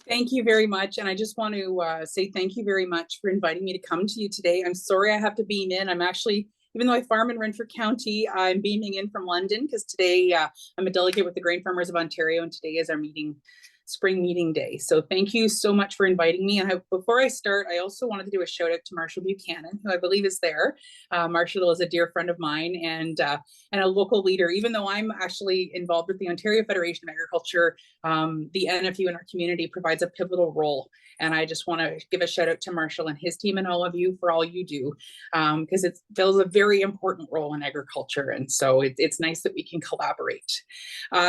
Thank you very much. And I just want to say thank you very much for inviting me to come to you today. I'm sorry I have to beam in. I'm actually, even though I farm in Renfrew County, I'm beaming in from London because today I'm a delegate with the Grain Farmers of Ontario, and today is our spring meeting day. So thank you so much for inviting me. And before I start, I also wanted to do a shout out to Marshall Buchanan, who I believe is there. Marshall is a dear friend of mine and a local leader. Even though I'm actually involved with the Ontario Federation of Agriculture, the NFU in our community provides a pivotal role. And I just want to give a shout out to Marshall and his team and all of you for all you do, because it fills a very important role in agriculture. And so it's nice that we can collaborate.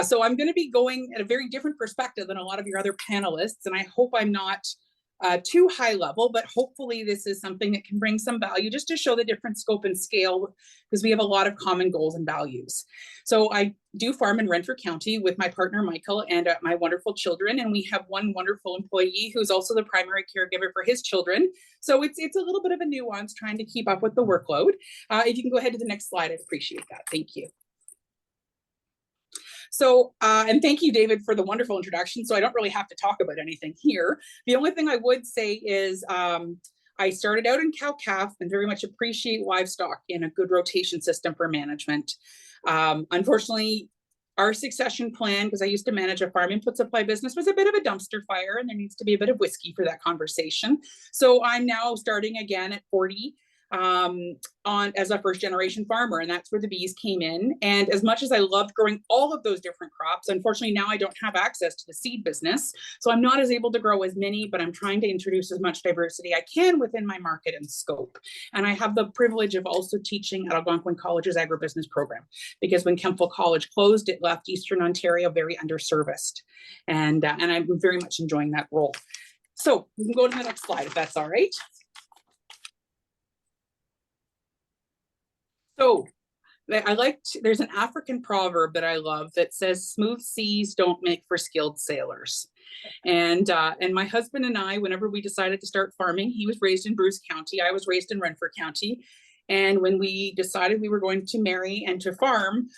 So I'm going to be going at a very different perspective than a lot of your other panelists, and I hope I'm not too high level, but hopefully this is something that can bring some value just to show the different scope and scale, because we have a lot of common goals and values. So I do farm in Renfrew County with my partner Michael and my wonderful children, and we have one wonderful employee who's also the primary caregiver for his children. So it's a little bit of a nuance trying to keep up with the workload. If you can go ahead to the next slide, I'd appreciate that. Thank you. So, and thank you, David, for the wonderful introduction. So I don't really have to talk about anything here. The only thing I would say is I started out in cow-calf and very much appreciate livestock in a good rotation system for management. Unfortunately, our succession plan, because I used to manage a farm input supply business, was a bit of a dumpster fire, and there needs to be a bit of whiskey for that conversation. So I'm now starting again at 40. As a first generation farmer, and that's where the bees came in. And as much as I loved growing all of those different crops, unfortunately now I don't have access to the seed business, so I'm not as able to grow as many, but I'm trying to introduce as much diversity I can within my market and scope. And I have the privilege of also teaching at Algonquin College's agribusiness program, because when Kemptville College closed, it left Eastern Ontario very underserviced, and I'm very much enjoying that role. So we can go to the next slide if that's all right. So there's an African proverb that I love that says, smooth seas don't make for skilled sailors. And my husband and I, whenever we decided to start farming, he was raised in Bruce County, I was raised in Renfrew County. And when we decided we were going to marry and to farm,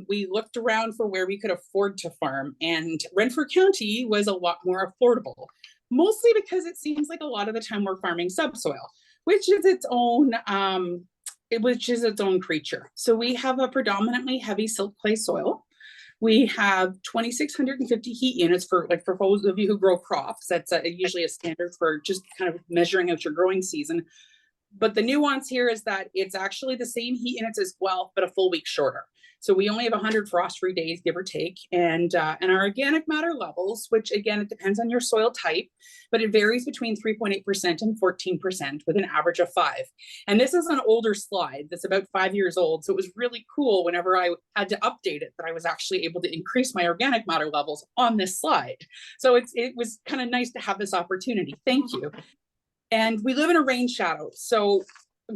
we looked around for where we could afford to farm. And Renfrew County was a lot more affordable, mostly because it seems like a lot of the time we're farming subsoil, which is its own creature. So we have a predominantly heavy silt clay soil. We have 2,650 heat units for those of you who grow crops. That's usually a standard for just kind of measuring out your growing season. But the nuance here is that it's actually the same heat units as well, but a full week shorter. So we only have 100 frost-free days, give or take, and our organic matter levels, which again, it depends on your soil type, but it varies between 3.8% and 14% with an average of 5. And this is an older slide that's about 5 years old. So it was really cool whenever I had to update it that I was actually able to increase my organic matter levels on this slide. So it was kind of nice to have this opportunity. Thank you. And we live in a rain shadow. So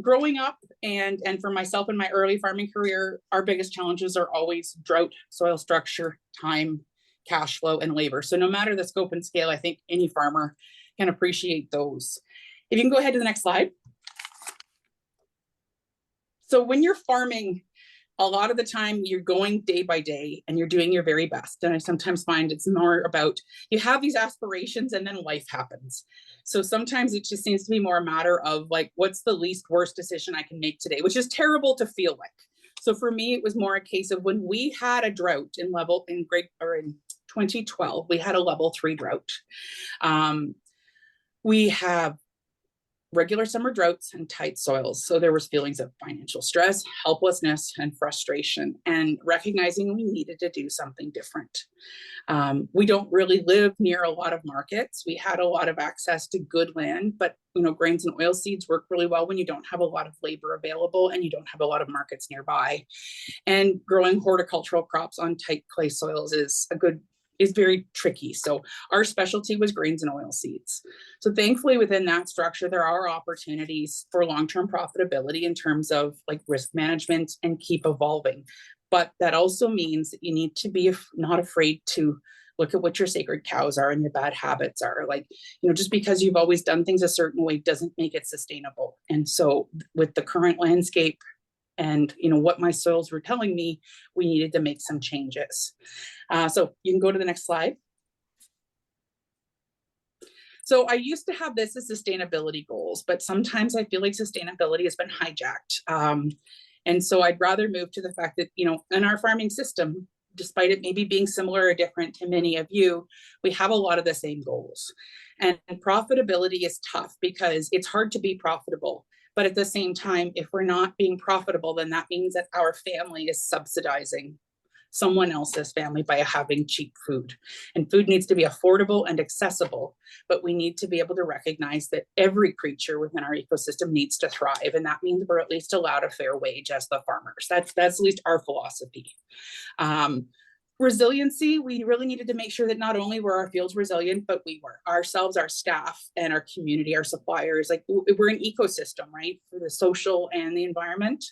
growing up and for myself in my early farming career, our biggest challenges are always drought, soil structure, time, cash flow, and labor. So no matter the scope and scale, I think any farmer can appreciate those. If you can go ahead to the next slide. So when you're farming, a lot of the time you're going day by day and you're doing your very best. And I sometimes find it's more about, you have these aspirations and then life happens. So sometimes it just seems to be more a matter of like, what's the least worst decision I can make today, which is terrible to feel like. So for me, it was more a case of when we had a drought in 2012, we had a level 3 drought. We have regular summer droughts and tight soils. So there was feelings of financial stress, helplessness, and frustration, and recognizing we needed to do something different. We don't really live near a lot of markets. We had a lot of access to good land, but grains and oil seeds work really well when you don't have a lot of labor available and you don't have a lot of markets nearby. And growing horticultural crops on tight clay soils is very tricky. So our specialty was grains and oil seeds. So thankfully within that structure, there are opportunities for long-term profitability in terms of like risk management and keep evolving. But that also means that you need to be not afraid to look at what your sacred cows are and your bad habits are. Like, just because you've always done things a certain way doesn't make it sustainable. And so with the current landscape and what my soils were telling me, we needed to make some changes. So you can go to the next slide. So I used to have this as sustainability goals, but sometimes I feel like sustainability has been hijacked. And so I'd rather move to the fact that, in our farming system, despite it maybe being similar or different to many of you, we have a lot of the same goals. And profitability is tough because it's hard to be profitable. But at the same time, if we're not being profitable, then that means that our family is subsidizing someone else's family by having cheap food. And food needs to be affordable and accessible, but we need to be able to recognize that every creature within our ecosystem needs to thrive. And that means we're at least allowed a fair wage as the farmers. That's at least our philosophy. Resiliency, we really needed to make sure that not only were our fields resilient, but we were ourselves, our staff, and our community, our suppliers. Like, we're an ecosystem, right, for the social and the environment.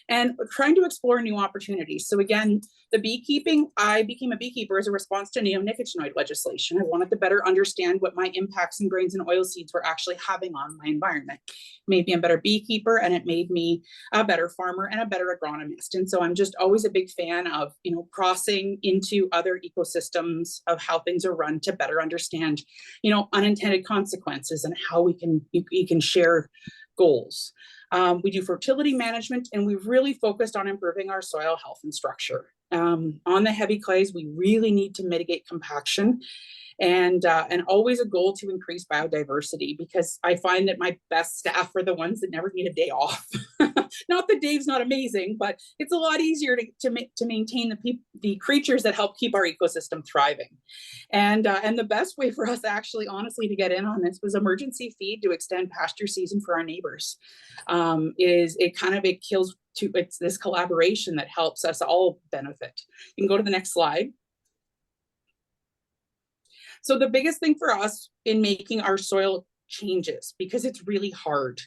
And trying to explore new opportunities. So again, the beekeeping, I became a beekeeper as a response to neonicotinoid legislation. I wanted to better understand what my impacts in grains and oilseeds were actually having on my environment. It made me a better beekeeper, and it made me a better farmer and a better agronomist. And so I'm just always a big fan of, crossing into other ecosystems of how things are run to better understand, unintended consequences and how we can share goals. We do fertility management, and we've really focused on improving our soil health and structure. On the heavy clays, we really need to mitigate compaction, and always a goal to increase biodiversity, because I find that my best staff are the ones that never need a day off. Not that Dave's not amazing, but it's a lot easier to maintain the creatures that help keep our ecosystem thriving. And the best way for us actually, honestly, to get in on this was emergency feed to extend pasture season for our neighbors. It's this collaboration that helps us all benefit. You can go to the next slide. So the biggest thing for us in making our soil changes, because it's really hard,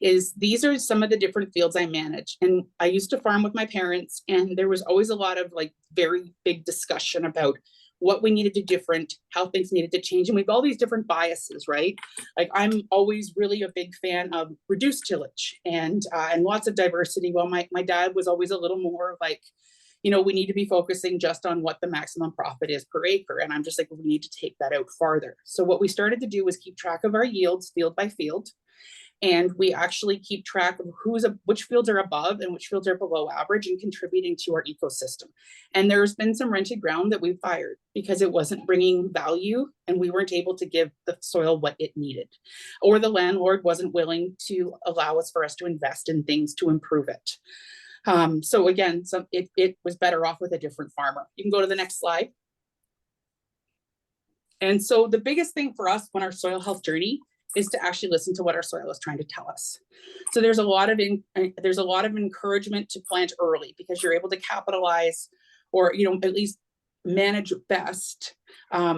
is these are some of the different fields I manage. And I used to farm with my parents, and there was always a lot of very big discussion about what we needed to do different, how things needed to change. And we've all these different biases, right? Like, I'm always really a big fan of reduced tillage and lots of diversity. While my dad was always a little more like, we need to be focusing just on what the maximum profit is per acre. And I'm just like, we need to take that out farther. So what we started to do was keep track of our yields field by field. And we actually keep track of which fields are above and which fields are below average and contributing to our ecosystem. And there's been some rented ground that we've fired because it wasn't bringing value and we weren't able to give the soil what it needed, or the landlord wasn't willing to allow us to invest in things to improve it. So again, it was better off with a different farmer. You can go to the next slide. And so the biggest thing for us on our soil health journey is to actually listen to what our soil is trying to tell us. So there's a lot of encouragement to plant early, because you're able to capitalize, or at least manage best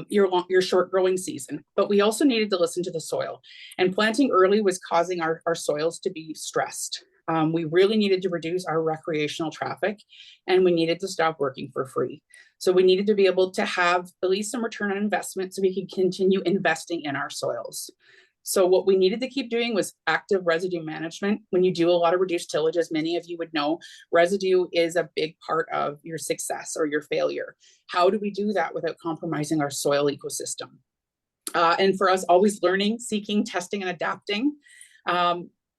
your short growing season. But we also needed to listen to the soil, and planting early was causing our soils to be stressed. We really needed to reduce our recreational traffic, and we needed to stop working for free. So we needed to be able to have at least some return on investment so we could continue investing in our soils. So what we needed to keep doing was active residue management. When you do a lot of reduced tillage, as many of you would know, residue is a big part of your success or your failure. How do we do that without compromising our soil ecosystem? And for us, always learning, seeking, testing, and adapting.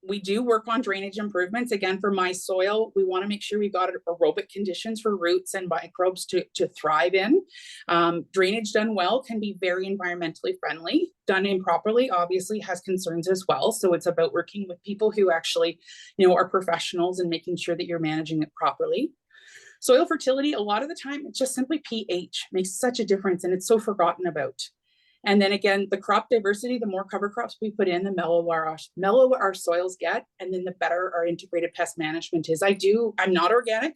We do work on drainage improvements. Again, for my soil, we want to make sure we've got aerobic conditions for roots and microbes to thrive in. Drainage done well can be very environmentally friendly. Done improperly, obviously, has concerns as well. So it's about working with people who actually, are professionals and making sure that you're managing it properly. Soil fertility, a lot of the time, it's just simply pH. Makes such a difference, and it's so forgotten about. And then again, the crop diversity, the more cover crops we put in, the mellower our soils get, and then the better our integrated pest management is. I'm not organic,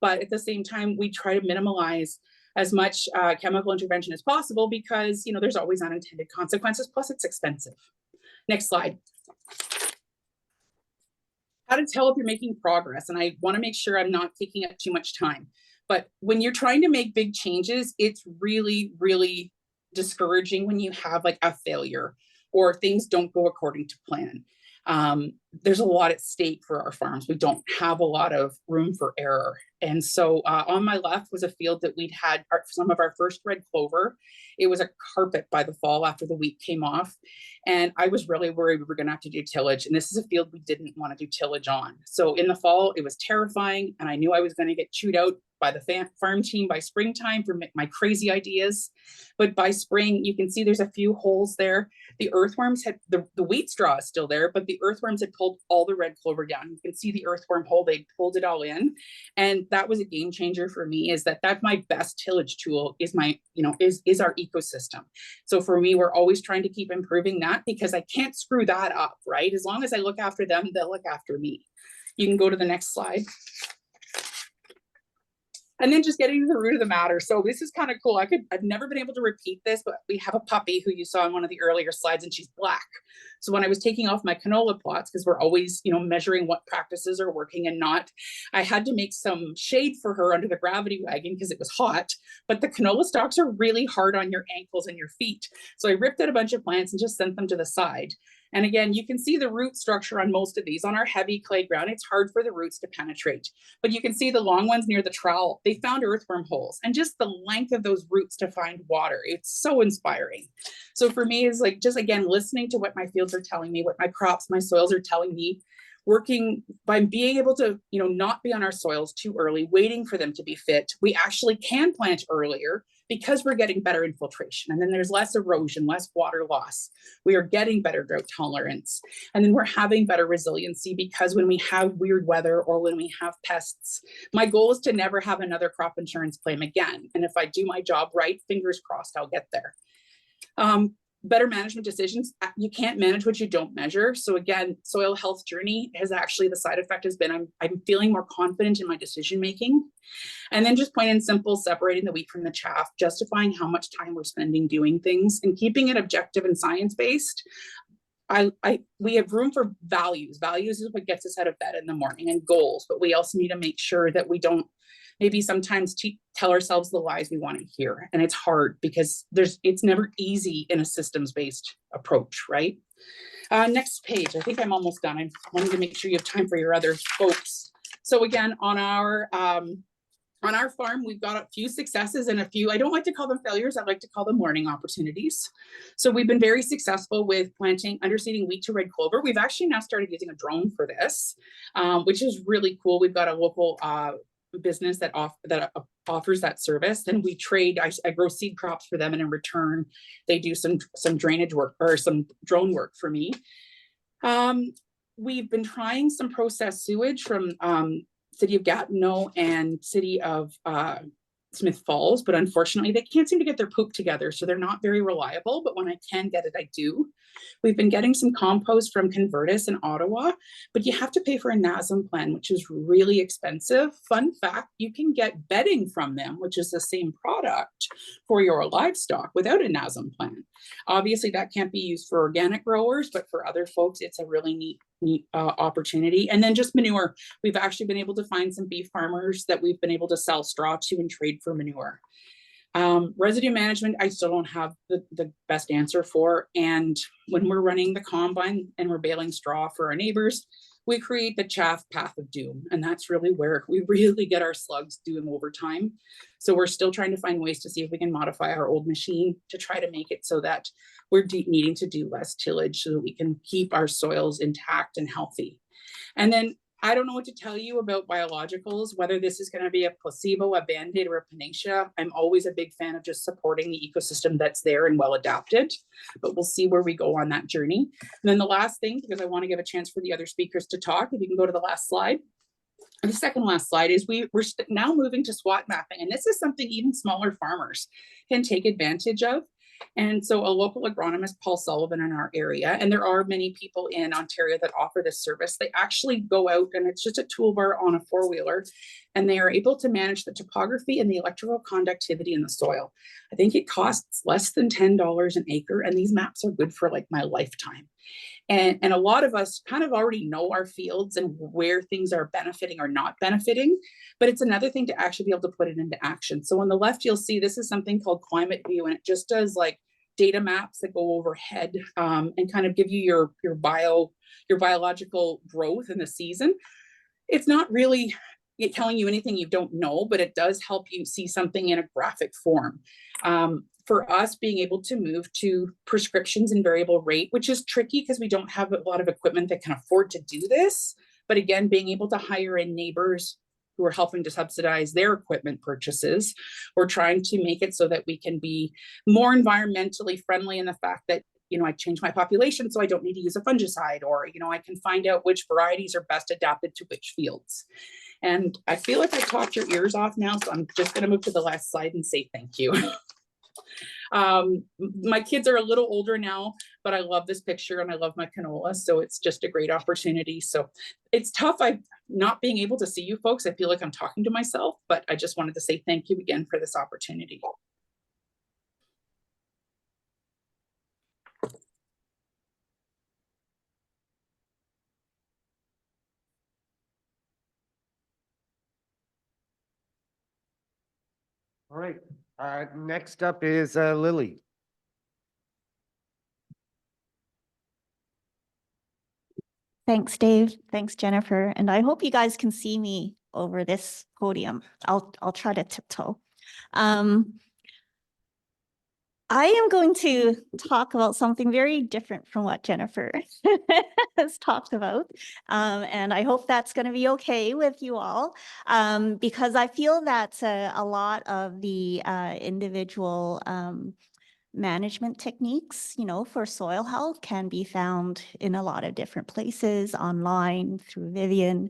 but at the same time, we try to minimize as much chemical intervention as possible, because there's always unintended consequences, plus it's expensive. Next slide. How to tell if you're making progress, and I want to make sure I'm not taking up too much time. But when you're trying to make big changes, it's really, really discouraging when you have a failure or things don't go according to plan. there's a lot at stake for our farms. We don't have a lot of room for error. And so on my left was a field that we'd had some of our first red clover. It was a carpet by the fall after the wheat came off. And I was really worried we were going to have to do tillage. And this is a field we didn't want to do tillage on. So in the fall, it was terrifying. And I knew I was going to get chewed out by the farm team by springtime for my crazy ideas. But by spring, you can see there's a few holes there. The earthworms had, the wheat straw is still there, but the earthworms had pulled all the red clover down. You can see the earthworm hole, they pulled it all in. And that was a game changer for me, is that's my best tillage tool is my, is our ecosystem. So for me, we're always trying to keep improving that, because I can't screw that up, right? As long as I look after them, they'll look after me. You can go to the next slide. And then just getting to the root of the matter. So this is kind of cool. I've never been able to repeat this, but we have a puppy who you saw in one of the earlier slides, and she's black. So when I was taking off my canola plots, because we're always, measuring what practices are working and not, I had to make some shade for her under the gravity wagon because it was hot, but the canola stalks are really hard on your ankles and your feet. So I ripped out a bunch of plants and just sent them to the side. And again, you can see the root structure on most of these. On our heavy clay ground, it's hard for the roots to penetrate. But you can see the long ones near the trowel, they found earthworm holes, and just the length of those roots to find water. It's so inspiring. So for me, it's like, just again, listening to what my fields are telling me, what my crops, my soils are telling me, working by being able to, not be on our soils too early, waiting for them to be fit. We actually can plant earlier because we're getting better infiltration, and then there's less erosion, less water loss. We are getting better drought tolerance, and then we're having better resiliency, because when we have weird weather or when we have pests, my goal is to never have another crop insurance claim again. And if I do my job right, fingers crossed, I'll get there. Better management decisions. You can't manage what you don't measure. So again, soil health journey has actually, the side effect has been, I'm feeling more confident in my decision-making. And then just plain and simple, separating the wheat from the chaff, justifying how much time we're spending doing things, and keeping it objective and science-based. We have room for values. Values is what gets us out of bed in the morning, and goals, but we also need to make sure that we don't maybe sometimes tell ourselves the lies we want to hear. And it's hard because it's never easy in a systems-based approach, right? Next page. I think I'm almost done. I wanted to make sure you have time for your other folks. So again, on our farm, we've got a few successes and a few, I don't like to call them failures, I like to call them learning opportunities. So we've been very successful with planting, underseeding wheat to red clover. We've actually now started using a drone for this, which is really cool. We've got a local business that offers that service. Then we trade, I grow seed crops for them, and in return, they do some drainage work or some drone work for me. We've been trying some processed sewage from City of Gatineau and City of Smith Falls, but unfortunately they can't seem to get their poop together, so they're not very reliable, but when I can get it, I do. We've been getting some compost from Convertis in Ottawa, but you have to pay for a NASM plan, which is really expensive. Fun fact, you can get bedding from them, which is the same product for your livestock without a NASM plan. Obviously that can't be used for organic growers, but for other folks, it's a really neat opportunity. And then just manure. We've actually been able to find some beef farmers that we've been able to sell straw to and trade for manure. Residue management, I still don't have the best answer for. And when we're running the combine and we're baling straw for our neighbors, we create the chaff path of doom. And that's really where we really get our slugs doing overtime. So we're still trying to find ways to see if we can modify our old machine to try to make it so that we're needing to do less tillage so that we can keep our soils intact and healthy. And then I don't know what to tell you about biologicals, whether this is going to be a placebo, a Band-Aid, or a panacea. I'm always a big fan of just supporting the ecosystem that's there and well adapted, but we'll see where we go on that journey. And then the last thing, because I want to give a chance for the other speakers to talk, if you can go to the last slide. The second last slide is we're now moving to SWOT mapping, and this is something even smaller farmers can take advantage of. And so a local agronomist, Paul Sullivan, in our area, and there are many people in Ontario that offer this service, they actually go out, and it's just a toolbar on a four-wheeler, and they are able to manage the topography and the electrical conductivity in the soil. I think it costs less than $10 an acre, and these maps are good for like my lifetime. And a lot of us kind of already know our fields and where things are benefiting or not benefiting, but it's another thing to actually be able to put it into action. So on the left, you'll see this is something called Climate View, and it just does like data maps that go overhead and kind of give you your biological growth in the season. It's not really telling you anything you don't know, but it does help you see something in a graphic form. For us, being able to move to prescriptions and variable rate, which is tricky because we don't have a lot of equipment that can afford to do this. But again, being able to hire in neighbors who are helping to subsidize their equipment purchases, we're trying to make it so that we can be more environmentally friendly in the fact that, you know, I change my population so I don't need to use a fungicide, or, you know, I can find out which varieties are best adapted to which fields. And I feel like I talked your ears off now, so I'm just going to move to the last slide and say thank you. My kids are a little older now, but I love this picture and I love my canola. So it's just a great opportunity. So it's tough. I'm not being able to see you folks. I feel like I'm talking to myself, but I just wanted to say thank you again for this opportunity. All right. Next up is Lily. Thanks, Dave. Thanks, Jennifer. And I hope you guys can see me over this podium. I'll try to tiptoe. I am going to talk about something very different from what Jennifer has talked about. And I hope that's going to be okay with you all, because I feel that a lot of the individual management techniques, you know, for soil health can be found in a lot of different places, online, through Vivian,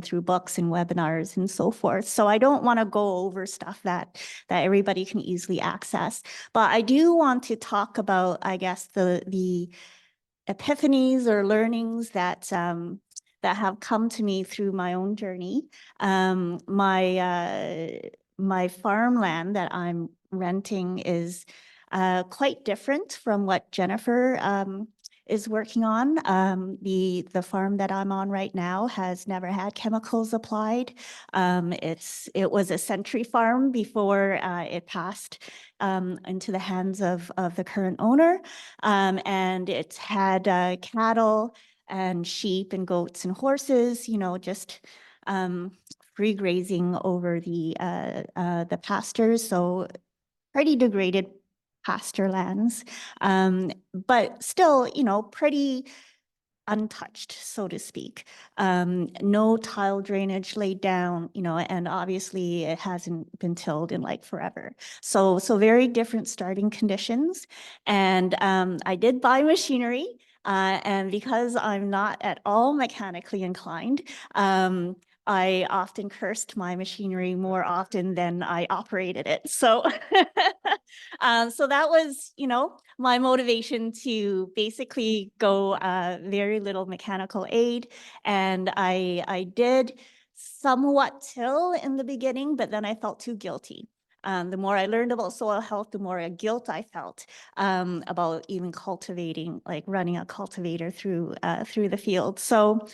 through books and webinars and so forth. So I don't want to go over stuff that everybody can easily access, but I do want to talk about, I guess, the epiphanies or learnings that that have come to me through my own journey. My farmland that I'm renting is quite different from what Jennifer is working on. The farm that I'm on right now has never had chemicals applied. It was a century farm before it passed into the hands of the current owner. And it's had cattle and sheep and goats and horses, you know, just free grazing over the pastures. So pretty degraded pasture lands, but still, you know, pretty untouched, so to speak. No tile drainage laid down, you know, and obviously it hasn't been tilled in like forever. So very different starting conditions. And I did buy machinery, and because I'm not at all mechanically inclined, I often cursed my machinery more often than I operated it. So, so that was, you know, my motivation to basically go very little mechanical aid. And I did somewhat till in the beginning, but then I felt too guilty. The more I learned about soil health, the more guilt I felt about even cultivating, like running a cultivator through the field. So,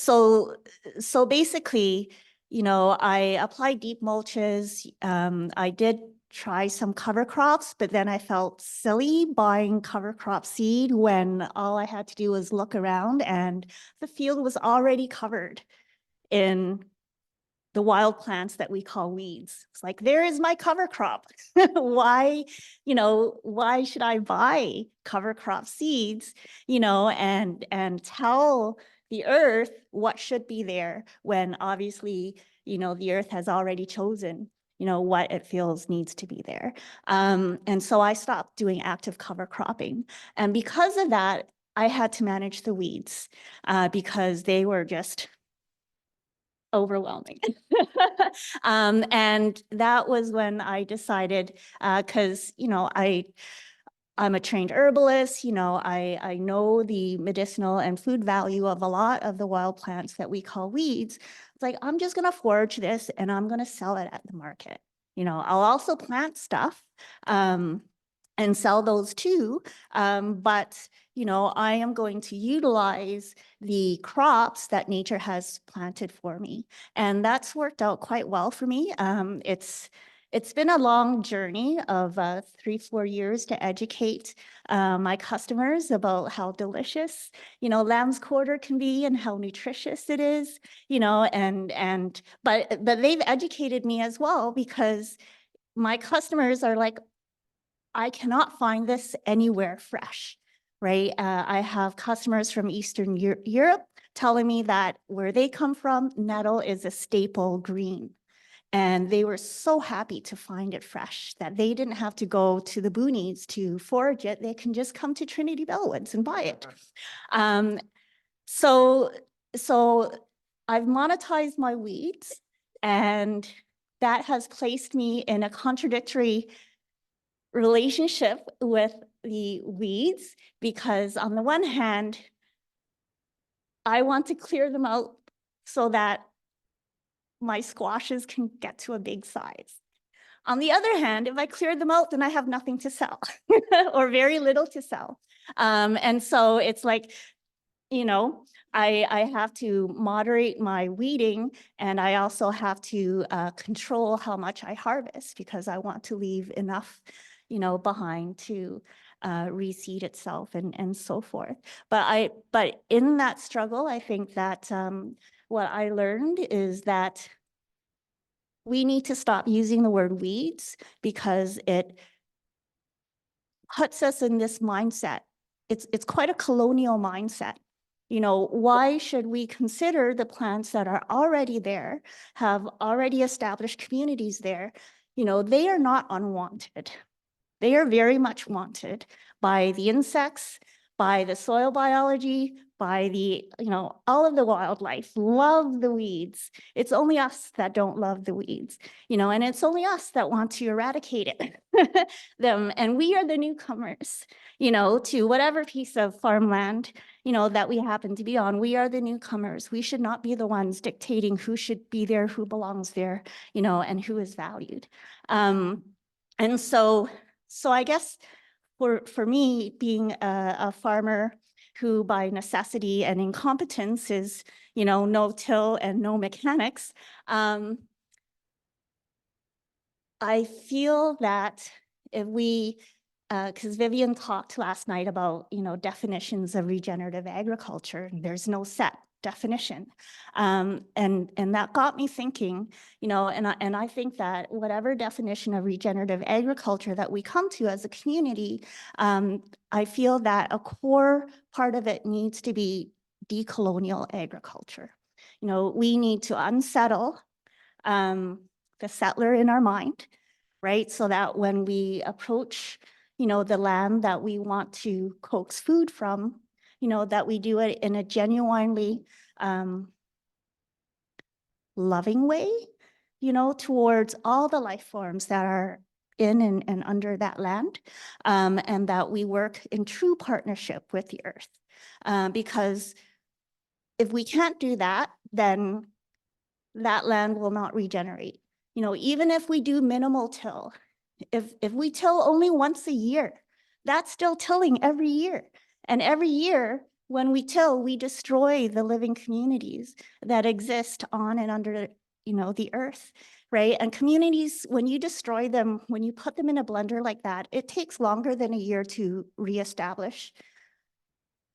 so basically, you know, I applied deep mulches. I did try some cover crops, but then I felt silly buying cover crop seed when all I had to do was look around and the field was already covered in the wild plants that we call weeds. It's like, there is my cover crop. Why, you know, why should I buy cover crop seeds, you know, and tell the earth what should be there when obviously, you know, the earth has already chosen, you know, what it feels needs to be there. And so I stopped doing active cover cropping. And because of that, I had to manage the weeds because they were just overwhelming. And that was when I decided, because, you know, I'm a trained herbalist, you know, I know the medicinal and food value of a lot of the wild plants that we call weeds. It's like, I'm just going to forage this and I'm going to sell it at the market. You know, I'll also plant stuff and sell those too. But, you know, I am going to utilize the crops that nature has planted for me. And that's worked out quite well for me. it's been a long journey of 3-4 years to educate my customers about how delicious, lamb's quarter can be and how nutritious it is, but they've educated me as well, because my customers are like, I cannot find this anywhere fresh, right? I have customers from Eastern Europe telling me that where they come from, nettle is a staple green. And they were so happy to find it fresh, that they didn't have to go to the boonies to forage it. They can just come to Trinity Bellwoods and buy it. So I've monetized my weeds, and that has placed me in a contradictory relationship with the weeds, because on the one hand, I want to clear them out so that my squashes can get to a big size. On the other hand, if I clear them out, then I have nothing to sell or very little to sell. And so it's like, I have to moderate my weeding, and I also have to control how much I harvest, because I want to leave enough, behind to reseed itself and so forth. But in that struggle, I think that what I learned is that we need to stop using the word weeds, because it puts us in this mindset. It's quite a colonial mindset. Why should we consider the plants that are already there, have already established communities there? They are not unwanted. They are very much wanted by the insects, by the soil biology, by the, all of the wildlife love the weeds. It's only us that don't love the weeds, and it's only us that want to eradicate them. And we are the newcomers, to whatever piece of farmland, that we happen to be on. We are the newcomers. We should not be the ones dictating who should be there, who belongs there, and who is valued. And so I guess for me, being a farmer who by necessity and incompetence is, no till and no mechanics, I feel that if we, because Vivian talked last night about, definitions of regenerative agriculture, and there's no set definition. And that got me thinking, and I think that whatever definition of regenerative agriculture that we come to as a community, I feel that a core part of it needs to be decolonial agriculture. We need to unsettle the settler in our mind, right? So that when we approach, the land that we want to coax food from, that we do it in a genuinely loving way, towards all the life forms that are in and under that land, and that we work in true partnership with the earth. Because if we can't do that, then that land will not regenerate. Even if we do minimal till, if we till only once a year, that's still tilling every year. And every year when we till, we destroy the living communities that exist on and under, the earth, right? And communities, when you destroy them, when you put them in a blender like that, it takes longer than a year to reestablish.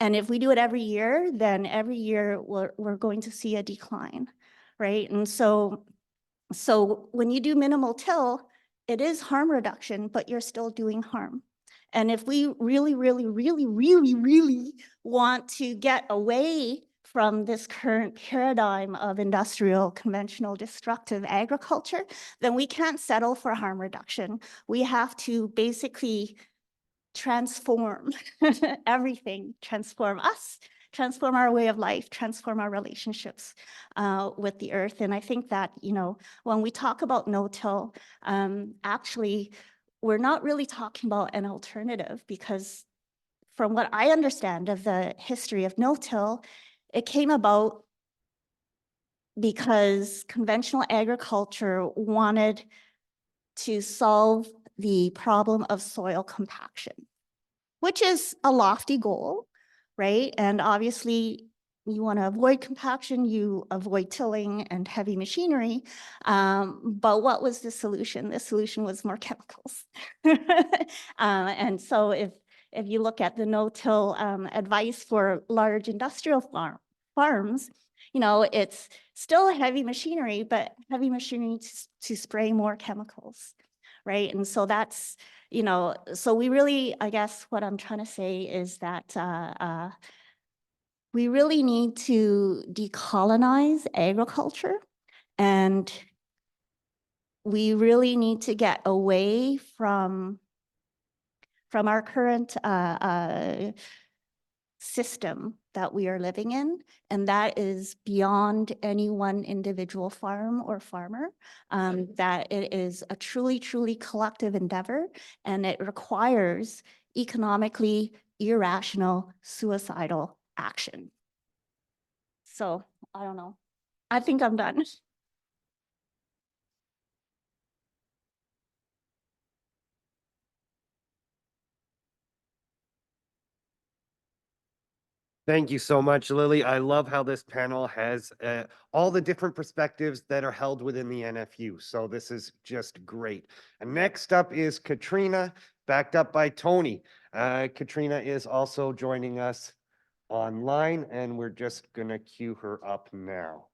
And if we do it every year, then every year we're going to see a decline, right? And so when you do minimal till, it is harm reduction, but you're still doing harm. And if we really, really, really, really, really want to get away from this current paradigm of industrial, conventional, destructive agriculture, then we can't settle for harm reduction. We have to basically transform everything, transform us, transform our way of life, transform our relationships with the earth. And I think that, when we talk about no-till, actually, we're not really talking about an alternative, because from what I understand of the history of no-till, it came about because conventional agriculture wanted to solve the problem of soil compaction, which is a lofty goal, right? And obviously, you want to avoid compaction, you avoid tilling and heavy machinery. But what was the solution? The solution was more chemicals. And so if you look at the no-till advice for large industrial farms, you know, it's still heavy machinery, but heavy machinery to spray more chemicals, right? And so that's, you know, so we really, I guess what I'm trying to say is that we really need to decolonize agriculture, and we really need to get away from our current system that we are living in, and that is beyond any one individual farm or farmer, that it is a truly, truly collective endeavor, and it requires economically irrational, suicidal action. So I don't know. I think I'm done. Thank you so much, Lily. I love how this panel has all the different perspectives that are held within the NFU. So this is just great. And next up is Katrina, backed up by Tony. Katrina is also joining us online, and we're just going to queue her up now.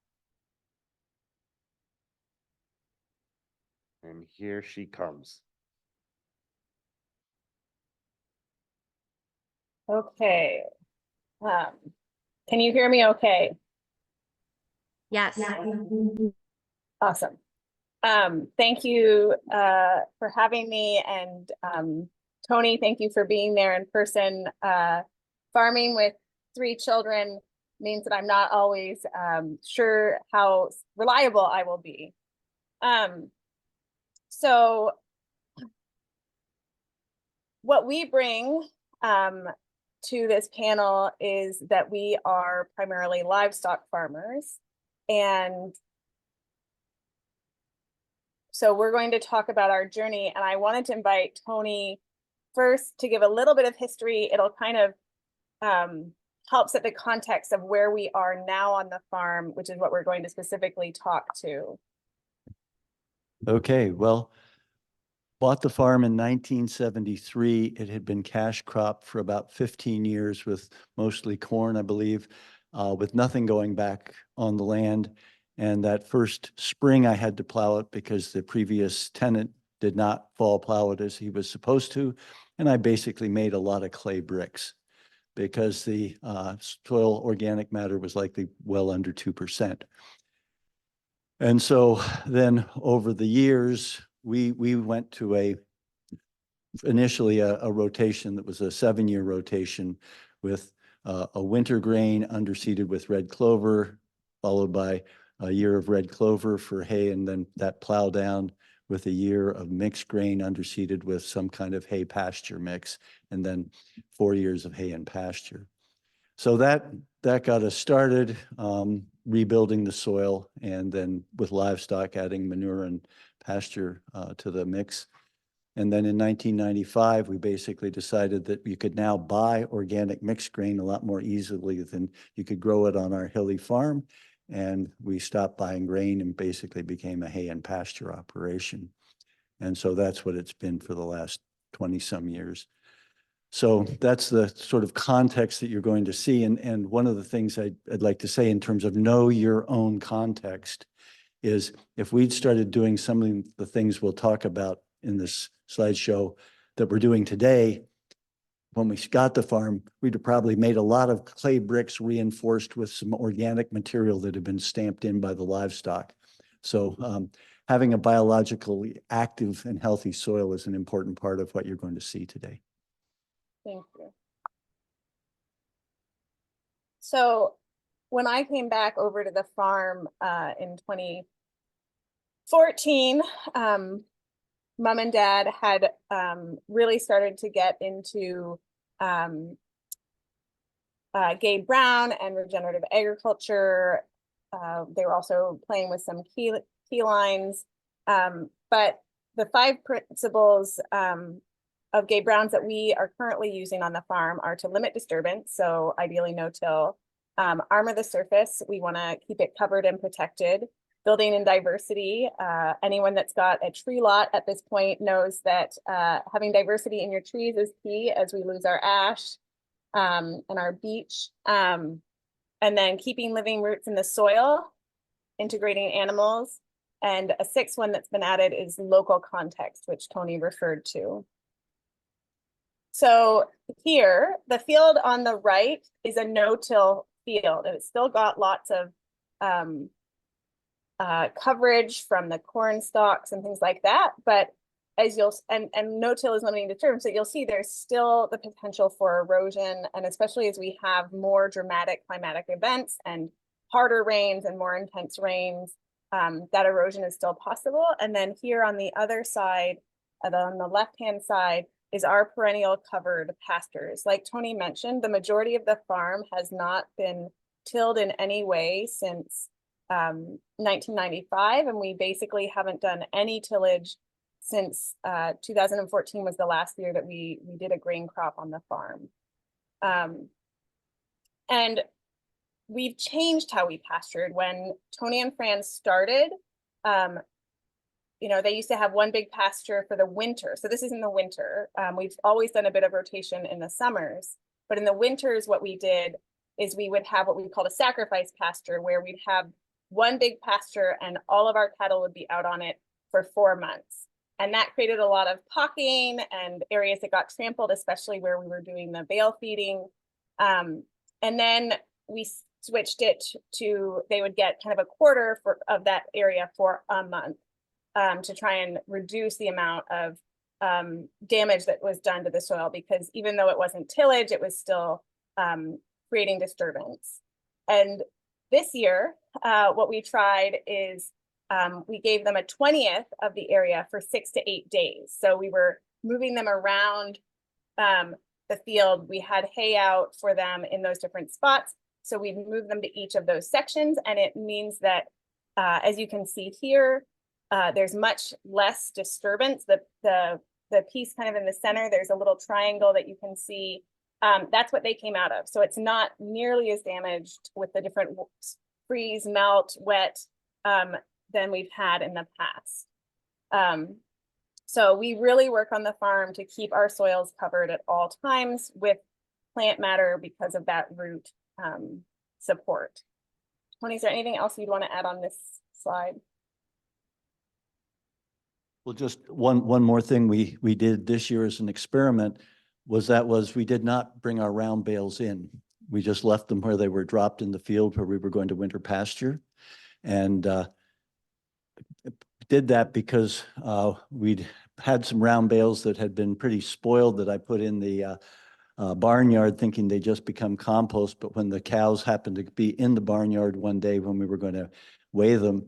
And here she comes. Okay. Can you hear me okay? Yes. Awesome. Thank you for having me, and Tony, thank you for being there in person. Farming with 3 children means that I'm not always sure how reliable I will be. So what we bring to this panel is that we are primarily livestock farmers. And so we're going to talk about our journey, and I wanted to invite Tony first to give a little bit of history. It'll kind of help set the context of where we are now on the farm, which is what we're going to specifically talk to. Okay, well, bought the farm in 1973. It had been cash crop for about 15 years with mostly corn, I believe, with nothing going back on the land. And that first spring I had to plow it because the previous tenant did not fall plow it as he was supposed to. And I basically made a lot of clay bricks because the soil organic matter was likely well under 2%. And so then over the years, we went to initially a rotation that was a 7-year rotation with a winter grain underseeded with red clover, followed by a year of red clover for hay, and then that plow down with a year of mixed grain underseeded with some kind of hay pasture mix, and then 4 years of hay and pasture. So that got us started, rebuilding the soil, and then with livestock adding manure and pasture to the mix. And then in 1995, we basically decided that you could now buy organic mixed grain a lot more easily than you could grow it on our hilly farm. And we stopped buying grain and basically became a hay and pasture operation. And so that's what it's been for the last 20 some years. So that's the sort of context that you're going to see. And one of the things I'd like to say in terms of know your own context is if we'd started doing some of the things we'll talk about in this slideshow that we're doing today, when we got the farm, we'd have probably made a lot of clay bricks reinforced with some organic material that had been stamped in by the livestock. So having a biologically active and healthy soil is an important part of what you're going to see today. Thank you. So when I came back over to the farm in 2014, Mom and Dad had really started to get into Gabe Brown and regenerative agriculture. They were also playing with some key lines. But the 5 principles of Gabe Brown's that we are currently using on the farm are to limit disturbance, so ideally no-till, Armor the surface, we want to keep it covered and protected. Building in diversity, anyone that's got a tree lot at this point knows that having diversity in your trees is key as we lose our ash and our beech. And then keeping living roots in the soil, integrating animals. And a sixth one that's been added is local context, which Tony referred to. So here, the field on the right is a no-till field, and it's still got lots of coverage from the corn stalks and things like that. But as you'll, and no-till is limiting disturbance, so you'll see there's still the potential for erosion, and especially as we have more dramatic climatic events and harder rains and more intense rains, that erosion is still possible. And then here on the other side, on the left-hand side, is our perennial covered pastures. Like Tony mentioned, the majority of the farm has not been tilled in any way since 1995, and we basically haven't done any tillage since 2014 was the last year that we did a grain crop on the farm. And we've changed how we pastured. When Tony and Phan started, you know, they used to have one big pasture for the winter. So this is in the winter. We've always done a bit of rotation in the summers, but in the winters, what we did is we would have what we called a sacrifice pasture, where we'd have one big pasture and all of our cattle would be out on it for 4 months. And that created a lot of pocking and areas that got trampled, especially where we were doing the bale feeding. And then we switched it to, they would get kind of a quarter of that area for a month. To try and reduce the amount of damage that was done to the soil, because even though it wasn't tillage, it was still creating disturbance. And this year, what we tried is we gave them a 20th of the area for 6 to 8 days. So we were moving them around the field. We had hay out for them in those different spots. So we moved them to each of those sections. And it means that, as you can see here, there's much less disturbance. The piece kind of in the center, there's a little triangle that you can see. That's what they came out of. So it's not nearly as damaged with the different freeze, melt, wet than we've had in the past. So we really work on the farm to keep our soils covered at all times with plant matter because of that root support. Tony, is there anything else you'd want to add on this slide? Well, just one more thing we did this year as an experiment was we did not bring our round bales in. We just left them where they were dropped in the field where we were going to winter pasture. And did that because we'd had some round bales that had been pretty spoiled that I put in the barnyard thinking they just become compost. But when the cows happened to be in the barnyard one day when we were going to weigh them,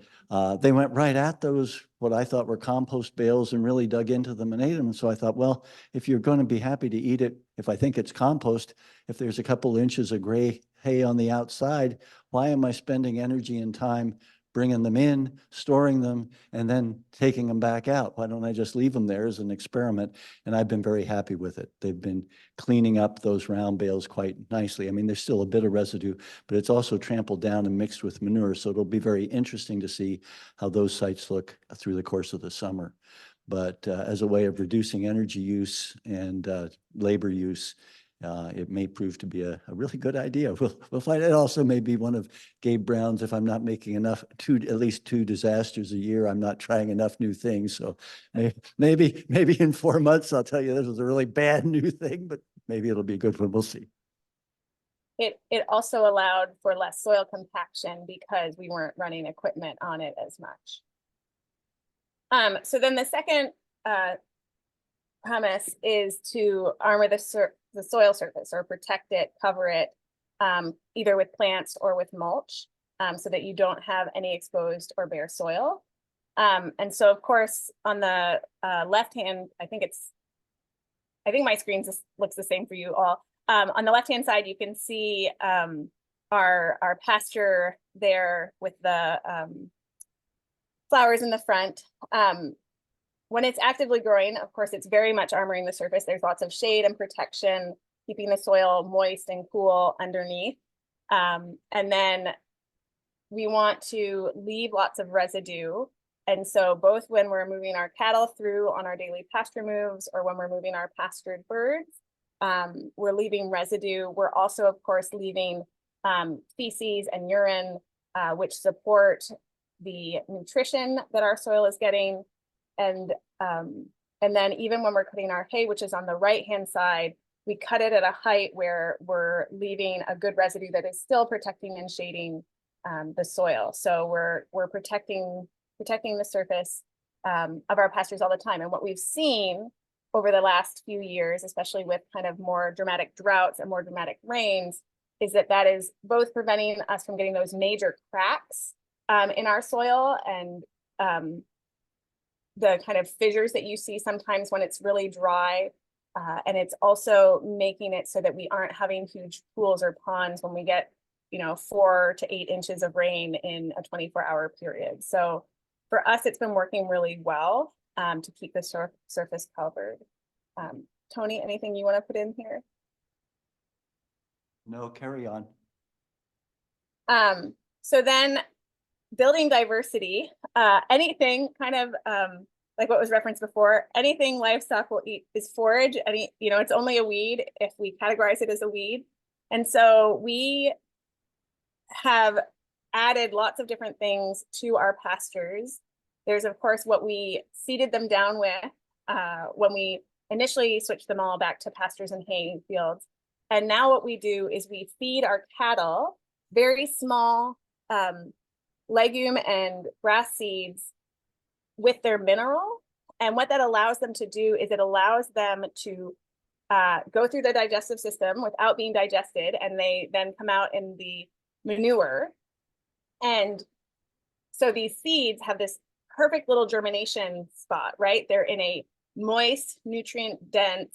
they went right at those, what I thought were compost bales, and really dug into them and ate them. And so I thought, well, if you're going to be happy to eat it, if I think it's compost, if there's a couple inches of gray hay on the outside, why am I spending energy and time bringing them in, storing them, and then taking them back out? Why don't I just leave them there as an experiment? And I've been very happy with it. They've been cleaning up those round bales quite nicely. I mean, there's still a bit of residue, but it's also trampled down and mixed with manure. So it'll be very interesting to see how those sites look through the course of the summer. But as a way of reducing energy use and labor use, it may prove to be a really good idea. We'll find it. Also may be one of Gabe Brown's, if I'm not making enough, at least two disasters a year, I'm not trying enough new things. So maybe in 4 months, I'll tell you this was a really bad new thing, but maybe it'll be a good one. We'll see. It also allowed for less soil compaction because we weren't running equipment on it as much. So then the second premise is to armor the soil surface, or protect it, cover it, either with plants or with mulch, so that you don't have any exposed or bare soil. And so of course, on the left hand, I think my screen just looks the same for you all. On the left hand side, you can see our pasture there with the flowers in the front. When it's actively growing, of course, it's very much armoring the surface. There's lots of shade and protection, keeping the soil moist and cool underneath. And then we want to leave lots of residue. And so both when we're moving our cattle through on our daily pasture moves or when we're moving our pastured birds, we're leaving residue. We're also, of course, leaving feces and urine, which support the nutrition that our soil is getting. And then even when we're cutting our hay, which is on the right-hand side, we cut it at a height where we're leaving a good residue that is still protecting and shading the soil. So we're protecting the surface of our pastures all the time. And what we've seen over the last few years, especially with kind of more dramatic droughts and more dramatic rains, is that is both preventing us from getting those major cracks in our soil and the kind of fissures that you see sometimes when it's really dry. And it's also making it so that we aren't having huge pools or ponds when we get, 4 to 8 inches of rain in a 24-hour period. So for us, it's been working really well to keep the surface covered. Tony, anything you want to put in here? No, carry on. So then building diversity, anything kind of like what was referenced before, anything livestock will eat is forage. It's only a weed if we categorize it as a weed. And so we have added lots of different things to our pastures. There's, of course, what we seeded them down with when we initially switched them all back to pastures and hay fields. And now what we do is we feed our cattle very small legume and grass seeds with their mineral. And what that allows them to do is it allows them to go through the digestive system without being digested. And they then come out in the manure. And so these seeds have this perfect little germination spot, right? They're in a moist, nutrient dense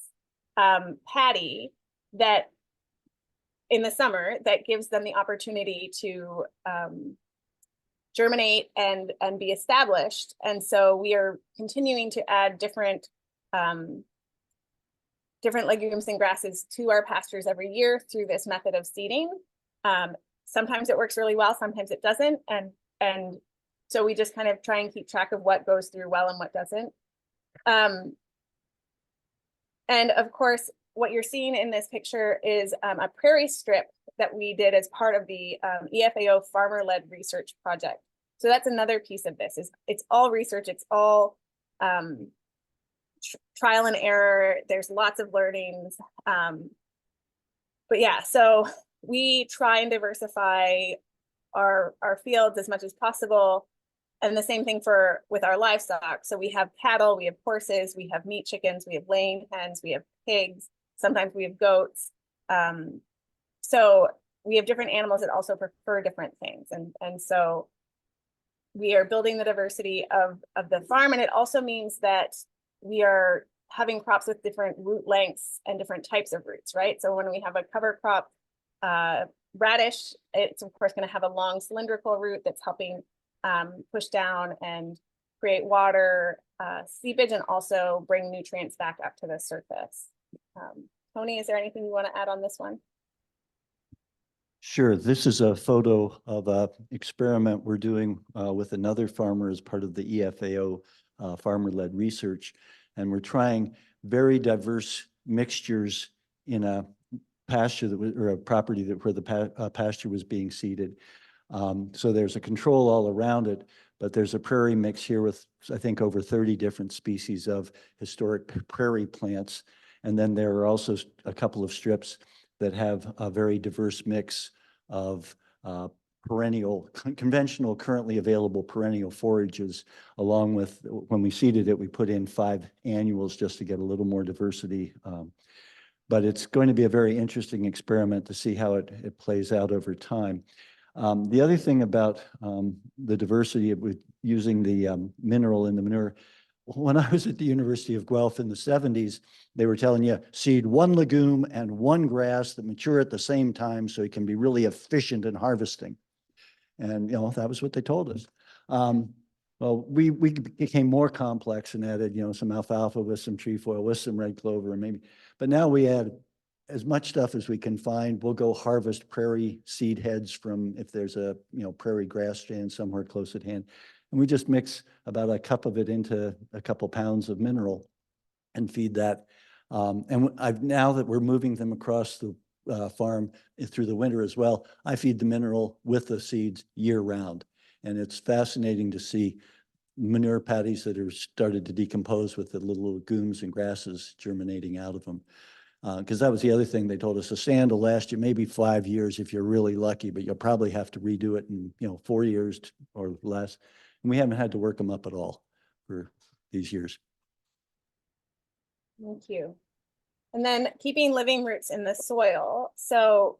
paddy that in the summer that gives them the opportunity to germinate and be established. And so we are continuing to add different legumes and grasses to our pastures every year through this method of seeding. Sometimes it works really well, sometimes it doesn't. And so we just kind of try and keep track of what goes through well and what doesn't. And of course, what you're seeing in this picture is a prairie strip that we did as part of the EFAO farmer-led research project. So that's another piece of this. It's all research, it's all trial and error. There's lots of learnings. But yeah, so we try and diversify our fields as much as possible. And the same thing with our livestock. So we have cattle, we have horses, we have meat chickens, we have laying hens, we have pigs, sometimes we have goats. So we have different animals that also prefer different things. And so we are building the diversity of the farm. And it also means that we are having crops with different root lengths and different types of roots, right? So when we have a cover crop, radish, it's of course going to have a long cylindrical root that's helping push down and create water seepage and also bring nutrients back up to the surface. Tony, is there anything you want to add on this one? Sure. This is a photo of an experiment we're doing with another farmer as part of the EFAO farmer-led research. And we're trying very diverse mixtures in a pasture or a property where the pasture was being seeded. So there's a control all around it, but there's a prairie mix here with, I think, over 30 different species of historic prairie plants. And then there are also a couple of strips that have a very diverse mix of conventional, currently available perennial forages, along with, when we seeded it, we put in 5 annuals just to get a little more diversity. But it's going to be a very interesting experiment to see how it plays out over time. The other thing about the diversity with using the mineral in the manure, when I was at the University of Guelph in the 70s, they were telling you seed 1 legume and 1 grass that mature at the same time so it can be really efficient in harvesting. And, that was what they told us. Well, we became more complex and added, some alfalfa with some trefoil, with some red clover, and maybe, but now we add as much stuff as we can find. We'll go harvest prairie seed heads from, if there's a, prairie grass stand somewhere close at hand. And we just mix about a cup of it into a couple pounds of mineral and feed that. Now that we're moving them across the farm through the winter as well, I feed the mineral with the seeds year round. And it's fascinating to see manure patties that are started to decompose with the little legumes and grasses germinating out of them. Because that was the other thing they told us. The sand will last you maybe 5 years if you're really lucky, but you'll probably have to redo it in 4 years or less. And we haven't had to work them up at all for these years. Thank you. And then keeping living roots in the soil. So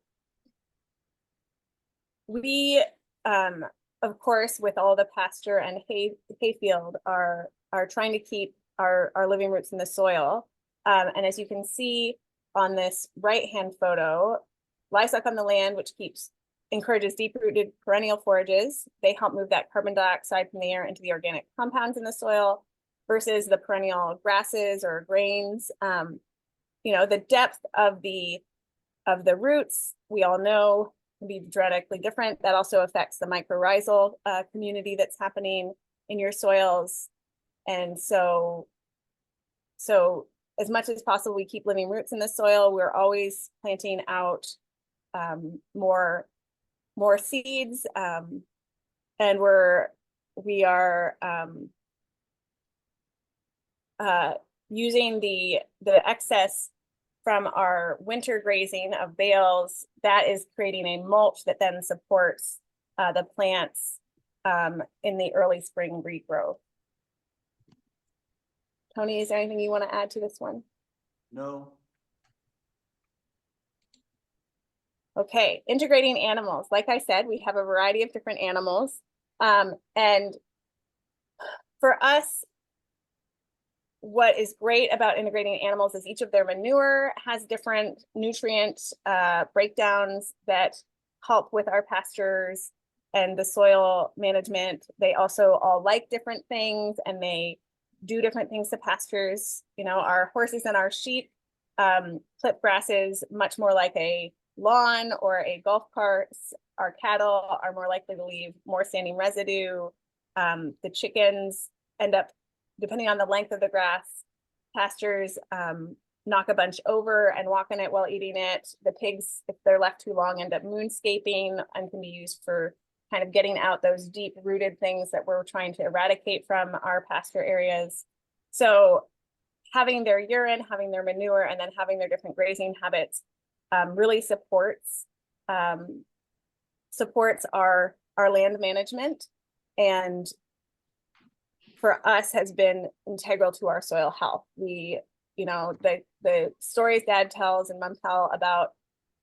we, of course, with all the pasture and hayfield, are trying to keep our living roots in the soil. And as you can see on this right-hand photo, livestock on the land, which encourages deep-rooted perennial forages. They help move that carbon dioxide from the air into the organic compounds in the soil, versus the perennial grasses or grains. The depth of the roots, we all know, can be dramatically different. That also affects the mycorrhizal community that's happening in your soils. And so as much as possible, we keep living roots in the soil. We're always planting out more seeds, and we are using the excess from our winter grazing of bales. That is creating a mulch that then supports the plants in the early spring regrowth. Tony, is there anything you want to add to this one? No. Okay, integrating animals. Like I said, we have a variety of different animals. And for us, what is great about integrating animals is each of their manure has different nutrient breakdowns that help with our pastures and the soil management. They also all like different things, and they do different things to pastures. Our horses and our sheep clip grasses much more like a lawn or a golf cart. Our cattle are more likely to leave more standing residue. The chickens end up, depending on the length of the grass, pastures knock a bunch over and walk in it while eating it. The pigs, if they're left too long, end up moonscaping and can be used for kind of getting out those deep rooted things that we're trying to eradicate from our pasture areas. So having their urine, having their manure, and then having their different grazing habits really supports our land management, and for us has been integral to our soil health. The stories Dad tells and Mom tell about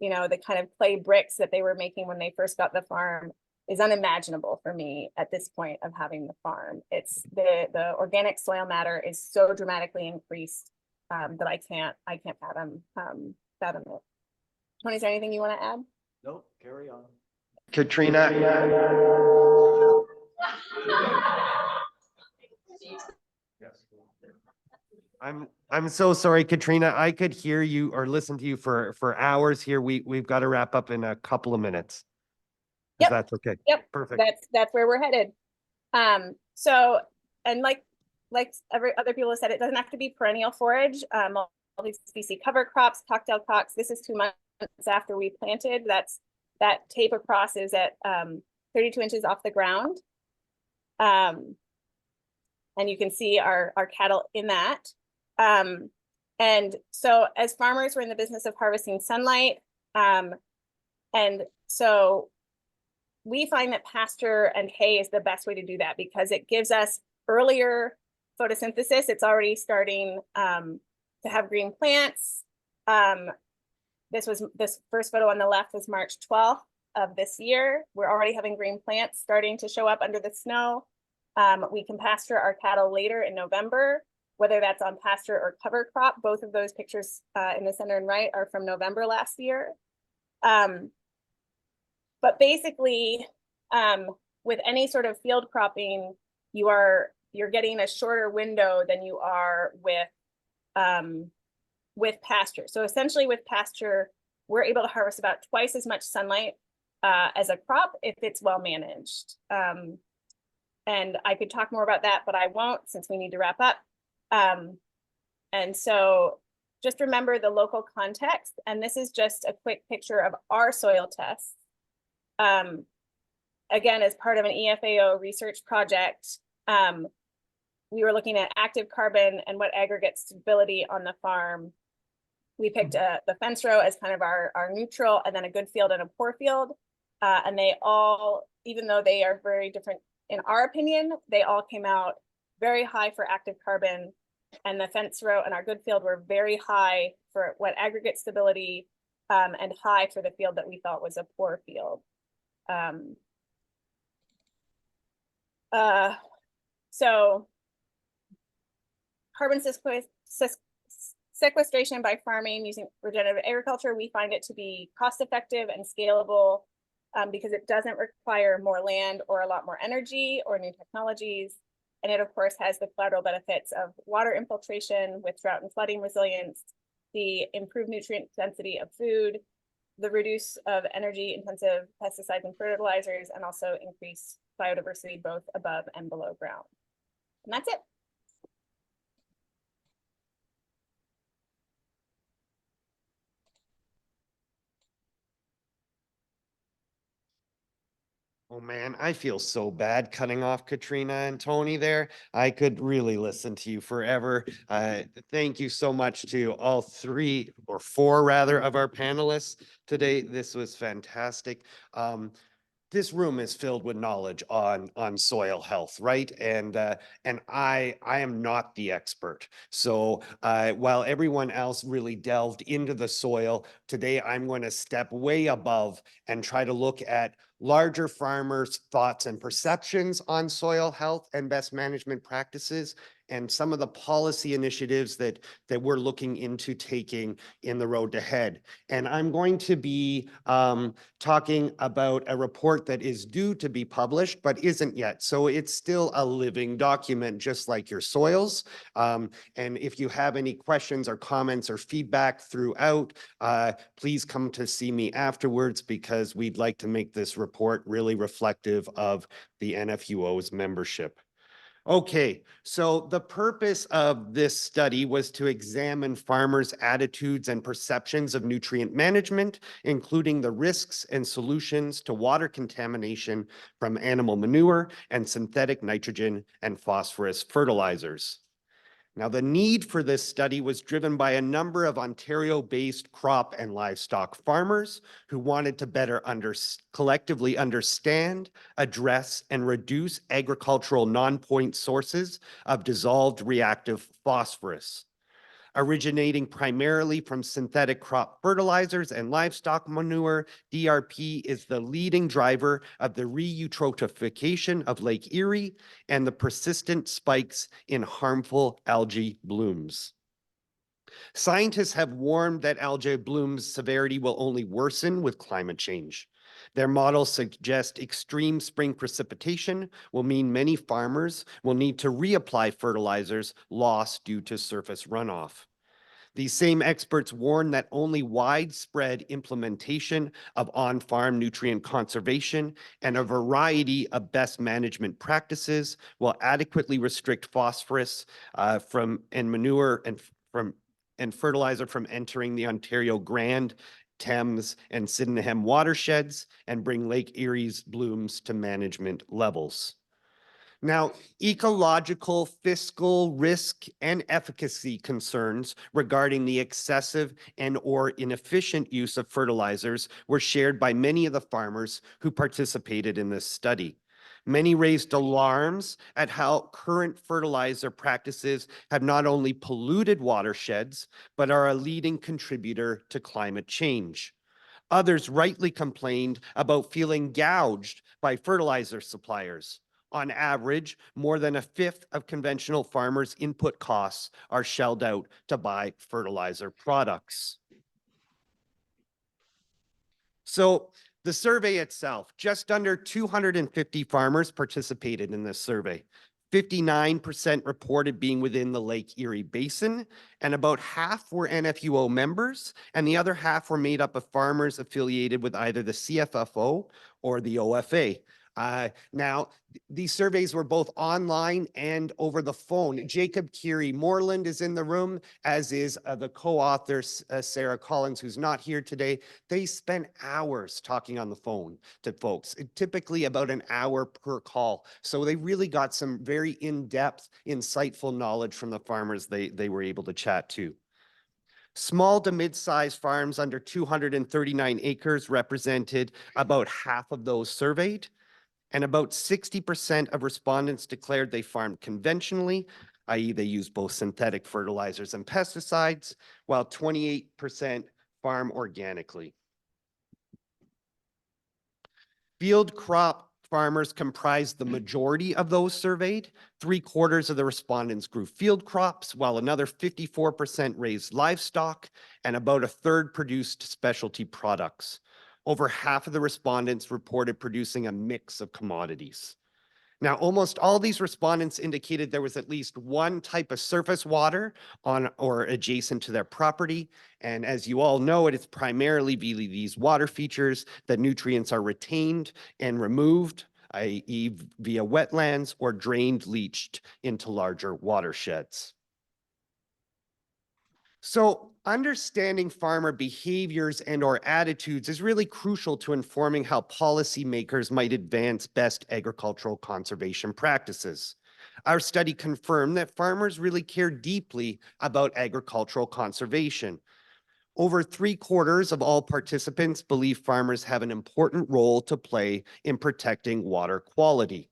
the kind of clay bricks that they were making when they first got the farm is unimaginable for me at this point of having the farm. It's the organic soil matter is so dramatically increased that I can't fathom it. Tony, is there anything you want to add? Nope, carry on. Katrina. I'm so sorry, Katrina. I could hear you or listen to you for hours here. We've got to wrap up in a couple of minutes. Yep. That's okay. Yep. Perfect. That's where we're headed. So, and like every other people have said, it doesn't have to be perennial forage. All these species cover crops, cocktail cocks. This is 2 months after we planted. That tape across is at 32 inches off the ground. And you can see our cattle in that. And so as farmers, we're in the business of harvesting sunlight. And so we find that pasture and hay is the best way to do that because it gives us earlier photosynthesis. It's already starting to have green plants. This first photo on the left was March 12th of this year. We're already having green plants starting to show up under the snow. We can pasture our cattle later in November, whether that's on pasture or cover crop. Both of those pictures in the center and right are from November last year. But basically, with any sort of field cropping, you're getting a shorter window than you are with with pasture. So essentially with pasture, we're able to harvest about twice as much sunlight as a crop if it's well managed. And I could talk more about that, but I won't since we need to wrap up. And so just remember the local context. And this is just a quick picture of our soil tests. Again, as part of an EFAO research project, we were looking at active carbon and what aggregate stability on the farm. We picked the fence row as kind of our neutral, and then a good field and a poor field. And they all, even though they are very different in our opinion, they all came out very high for active carbon, and the fence row and our good field were very high for what aggregate stability, and high for the field that we thought was a poor field. So carbon sequestration by farming using regenerative agriculture, we find it to be cost effective and scalable because it doesn't require more land or a lot more energy or new technologies. And it of course has the collateral benefits of water infiltration with drought and flooding resilience, the improved nutrient density of food, the reduce of energy intensive pesticides and fertilizers, and also increase biodiversity both above and below ground. And that's it. Oh man, I feel so bad cutting off Katrina and Tony there. I could really listen to you forever. Thank you so much to all three or four rather of our panelists today. This was fantastic. This room is filled with knowledge on soil health, right? And I am not the expert. So while everyone else really delved into the soil, today I'm going to step way above and try to look at larger farmers' thoughts and perceptions on soil health and best management practices, and some of the policy initiatives that we're looking into taking in the road ahead. And I'm going to be talking about a report that is due to be published, but isn't yet. So it's still a living document, just like your soils. And if you have any questions or comments or feedback throughout, please come to see me afterwards, because we'd like to make this report really reflective of the NFU-O's membership. Okay, so the purpose of this study was to examine farmers' attitudes and perceptions of nutrient management, including the risks and solutions to water contamination from animal manure and synthetic nitrogen and phosphorus fertilizers. Now, the need for this study was driven by a number of Ontario-based crop and livestock farmers who wanted to better collectively understand, address, and reduce agricultural non-point sources of dissolved reactive phosphorus. Originating primarily from synthetic crop fertilizers and livestock manure, DRP is the leading driver of the re-eutrophication of Lake Erie and the persistent spikes in harmful algae blooms. Scientists have warned that algae blooms severity will only worsen with climate change. Their models suggest extreme spring precipitation will mean many farmers will need to reapply fertilizers lost due to surface runoff. These same experts warn that only widespread implementation of on-farm nutrient conservation and a variety of best management practices will adequately restrict phosphorus and manure and fertilizer from entering the Ontario Grand, Thames, and Sydenham watersheds and bring Lake Erie's blooms to management levels. Now, ecological, fiscal, risk, and efficacy concerns regarding the excessive and/or inefficient use of fertilizers were shared by many of the farmers who participated in this study. Many raised alarms at how current fertilizer practices have not only polluted watersheds, but are a leading contributor to climate change. Others rightly complained about feeling gouged by fertilizer suppliers. On average, more than a fifth of conventional farmers' input costs are shelled out to buy fertilizer products. So the survey itself, just under 250 farmers participated in this survey. 59% reported being within the Lake Erie Basin, and about half were NFU-O members, and the other half were made up of farmers affiliated with either the CFFO or the OFA. Now, these surveys were both online and over the phone. Jacob Keary Moreland is in the room, as is the co-author, Sarah Collins, who's not here today. They spent hours talking on the phone to folks, typically about an hour per call. So they really got some very in-depth, insightful knowledge from the farmers they were able to chat to. Small to mid-sized farms under 239 acres represented about half of those surveyed. And about 60% of respondents declared they farmed conventionally, i.e. they use both synthetic fertilizers and pesticides, while 28% farm organically. Field crop farmers comprised the majority of those surveyed. 3/4 of the respondents grew field crops, while another 54% raised livestock, and about 1/3 produced specialty products. Over half of the respondents reported producing a mix of commodities. Now, almost all these respondents indicated there was at least one type of surface water on or adjacent to their property. And as you all know, it is primarily via these water features that nutrients are retained and removed, i.e. via wetlands or drained, leached into larger watersheds. So understanding farmer behaviors and or attitudes is really crucial to informing how policymakers might advance best agricultural conservation practices. Our study confirmed that farmers really care deeply about agricultural conservation. Over 3/4 of all participants believe farmers have an important role to play in protecting water quality.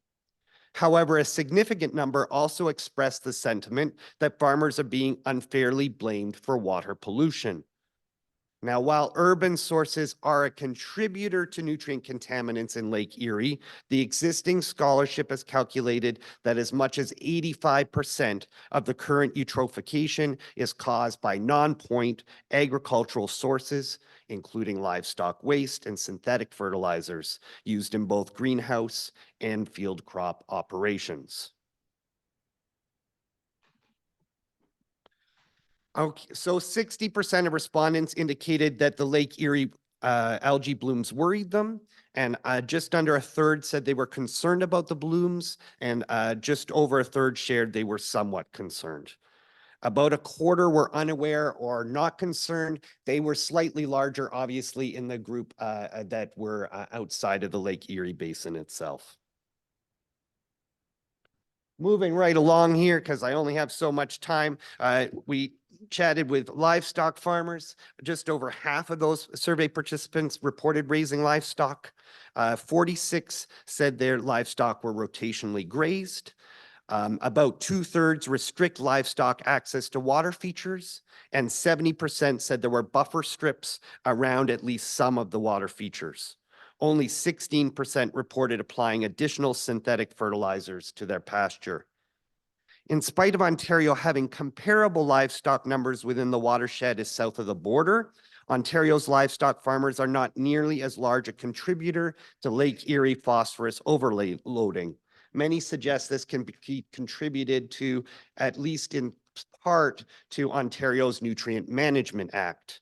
However, a significant number also expressed the sentiment that farmers are being unfairly blamed for water pollution. Now, while urban sources are a contributor to nutrient contaminants in Lake Erie, the existing scholarship has calculated that as much as 85% of the current eutrophication is caused by non-point agricultural sources, including livestock waste and synthetic fertilizers used in both greenhouse and field crop operations. Okay, so 60% of respondents indicated that the Lake Erie algae blooms worried them, and just under 1/3 said they were concerned about the blooms, and just over 1/3 shared they were somewhat concerned. About 1/4 were unaware or not concerned. They were slightly larger, obviously, in the group that were outside of the Lake Erie Basin itself. Moving right along here, because I only have so much time, we chatted with livestock farmers. Just over half of those survey participants reported raising livestock. 46 said their livestock were rotationally grazed. About 2/3 restrict livestock access to water features, and 70% said there were buffer strips around at least some of the water features. Only 16% reported applying additional synthetic fertilizers to their pasture. In spite of Ontario having comparable livestock numbers within the watershed as south of the border, Ontario's livestock farmers are not nearly as large a contributor to Lake Erie phosphorus overloading. Many suggest this can be contributed to, at least in part, to Ontario's Nutrient Management Act.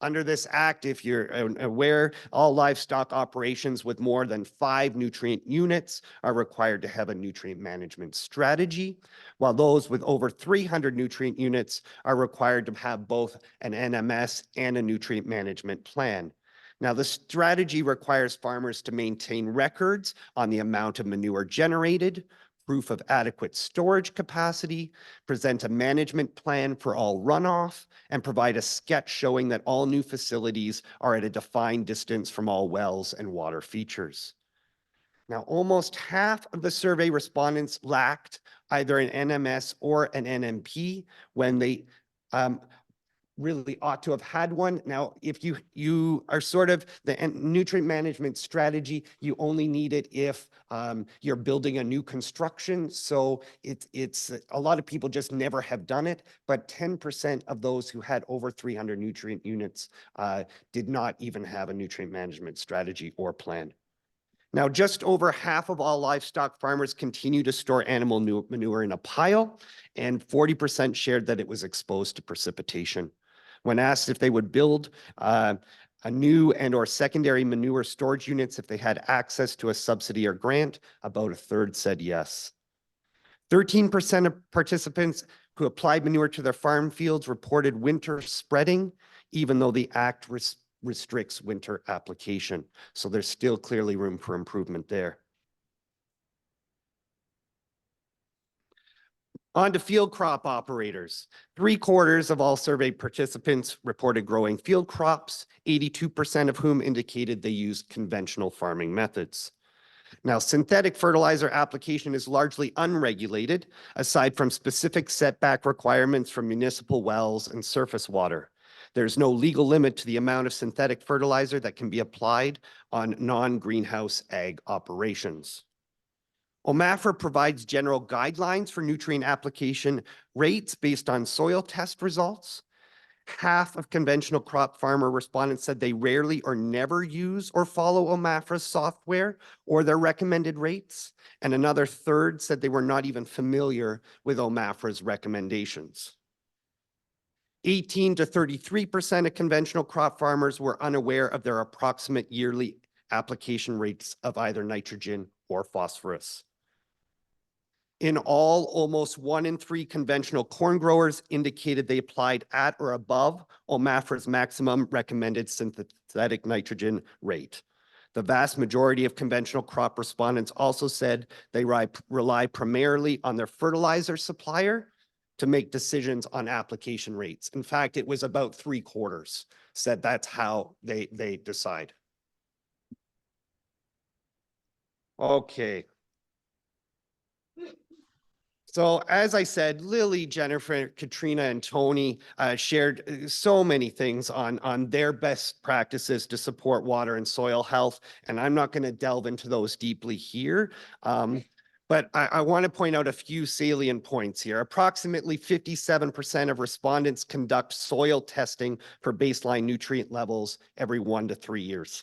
Under this act, if you're aware, all livestock operations with more than 5 nutrient units are required to have a nutrient management strategy, while those with over 300 nutrient units are required to have both an NMS and a nutrient management plan. Now, the strategy requires farmers to maintain records on the amount of manure generated, proof of adequate storage capacity, present a management plan for all runoff, and provide a sketch showing that all new facilities are at a defined distance from all wells and water features. Now, almost half of the survey respondents lacked either an NMS or an NMP when they really ought to have had one. Now, if you are sort of the nutrient management strategy, you only need it if you're building a new construction. So it's a lot of people just never have done it, but 10% of those who had over 300 nutrient units did not even have a nutrient management strategy or plan. Now, just over half of all livestock farmers continue to store animal manure in a pile, and 40% shared that it was exposed to precipitation. When asked if they would build a new and/or secondary manure storage units if they had access to a subsidy or grant, about a third said yes. 13% of participants who applied manure to their farm fields reported winter spreading, even though the act restricts winter application. So there's still clearly room for improvement there. On to field crop operators. 3/4 of all surveyed participants reported growing field crops, 82% of whom indicated they used conventional farming methods. Now, synthetic fertilizer application is largely unregulated, aside from specific setback requirements from municipal wells and surface water. There's no legal limit to the amount of synthetic fertilizer that can be applied on non-greenhouse ag operations. OMAFRA provides general guidelines for nutrient application rates based on soil test results. Half of conventional crop farmer respondents said they rarely or never use or follow OMAFRA's software or their recommended rates. And another third said they were not even familiar with OMAFRA's recommendations. 18 to 33% of conventional crop farmers were unaware of their approximate yearly application rates of either nitrogen or phosphorus. In all, almost 1 in 3 conventional corn growers indicated they applied at or above OMAFRA's maximum recommended synthetic nitrogen rate. The vast majority of conventional crop respondents also said they rely primarily on their fertilizer supplier to make decisions on application rates. In fact, it was about 3/4 said that's how they decide. Okay. So as I said, Lily, Jennifer, Katrina, and Tony shared so many things on their best practices to support water and soil health, and I'm not going to delve into those deeply here. But I want to point out a few salient points here. Approximately 57% of respondents conduct soil testing for baseline nutrient levels every 1 to 3 years.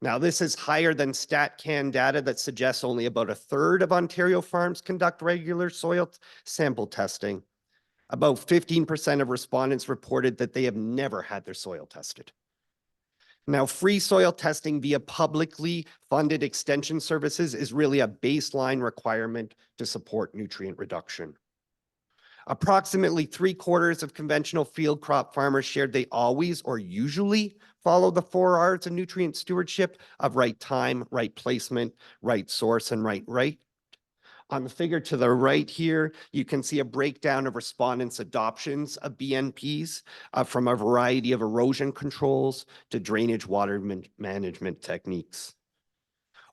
Now, this is higher than StatCan data that suggests only about a third of Ontario farms conduct regular soil sample testing. About 15% of respondents reported that they have never had their soil tested. Now, free soil testing via publicly funded extension services is really a baseline requirement to support nutrient reduction. Approximately 3/4 of conventional field crop farmers shared they always or usually follow the 4 R's of nutrient stewardship of right time, right placement, right source, and right rate. On the figure to the right here, you can see a breakdown of respondents' adoptions of BNPs from a variety of erosion controls to drainage water management techniques.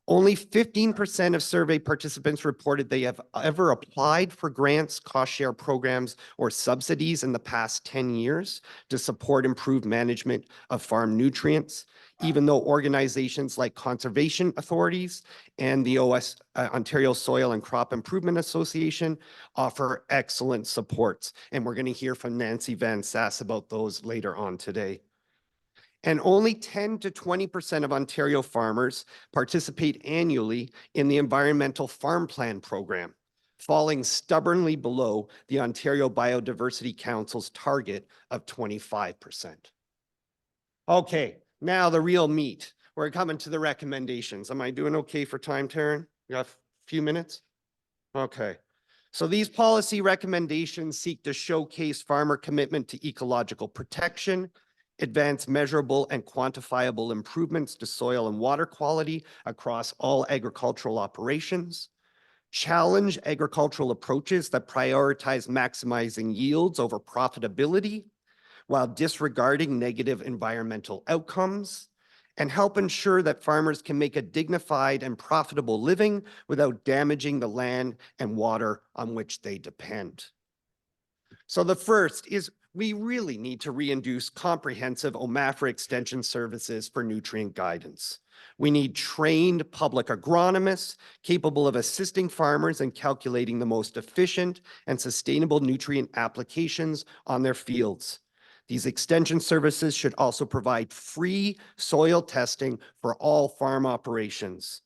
Only 15% of survey participants reported they have ever applied for grants, cost share programs, or subsidies in the past 10 years to support improved management of farm nutrients, even though organizations like conservation authorities and the Ontario Soil and Crop Improvement Association offer excellent supports. And we're going to hear from Nancy Van Sass about those later on today. And only 10 to 20% of Ontario farmers participate annually in the Environmental Farm Plan program, falling stubbornly below the Ontario Biodiversity Council's target of 25%. Okay, now the real meat. We're coming to the recommendations. Am I doing okay for time, Taryn? You got a few minutes? Okay. So these policy recommendations seek to showcase farmer commitment to ecological protection, advance measurable and quantifiable improvements to soil and water quality across all agricultural operations, challenge agricultural approaches that prioritize maximizing yields over profitability while disregarding negative environmental outcomes, and help ensure that farmers can make a dignified and profitable living without damaging the land and water on which they depend. So the first is we really need to reintroduce comprehensive OMAFRA extension services for nutrient guidance. We need trained public agronomists capable of assisting farmers in calculating the most efficient and sustainable nutrient applications on their fields. These extension services should also provide free soil testing for all farm operations.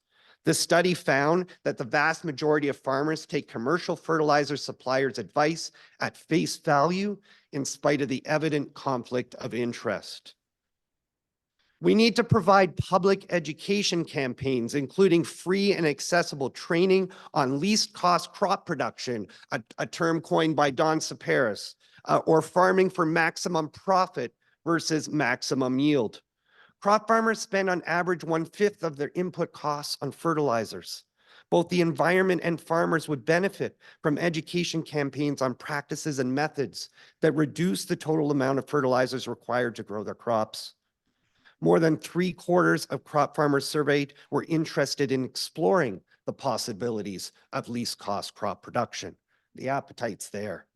The study found that the vast majority of farmers take commercial fertilizer suppliers' advice at face value in spite of the evident conflict of interest. We need to provide public education campaigns, including free and accessible training on least cost crop production, a term coined by Don Saparis, or farming for maximum profit versus maximum yield. Crop farmers spend on average 1/5 of their input costs on fertilizers. Both the environment and farmers would benefit from education campaigns on practices and methods that reduce the total amount of fertilizers required to grow their crops. More than 3/4 of crop farmers surveyed were interested in exploring the possibilities of least cost crop production. The appetite's there.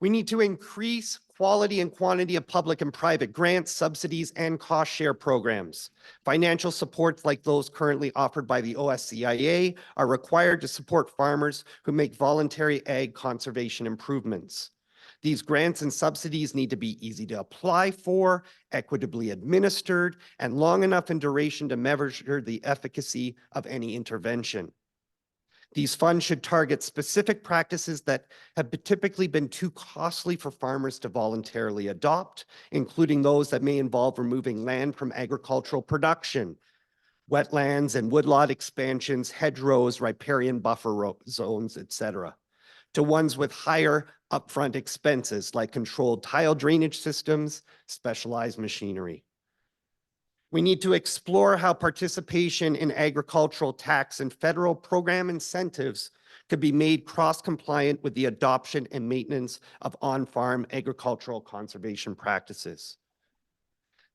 We need to increase quality and quantity of public and private grants, subsidies, and cost share programs. Financial supports like those currently offered by the OSCIA are required to support farmers who make voluntary ag conservation improvements. These grants and subsidies need to be easy to apply for, equitably administered, and long enough in duration to measure the efficacy of any intervention. These funds should target specific practices that have typically been too costly for farmers to voluntarily adopt, including those that may involve removing land from agricultural production, wetlands and woodlot expansions, hedgerows, riparian buffer zones, etc., to ones with higher upfront expenses like controlled tile drainage systems, specialized machinery. We need to explore how participation in agricultural tax and federal program incentives could be made cross-compliant with the adoption and maintenance of on-farm agricultural conservation practices.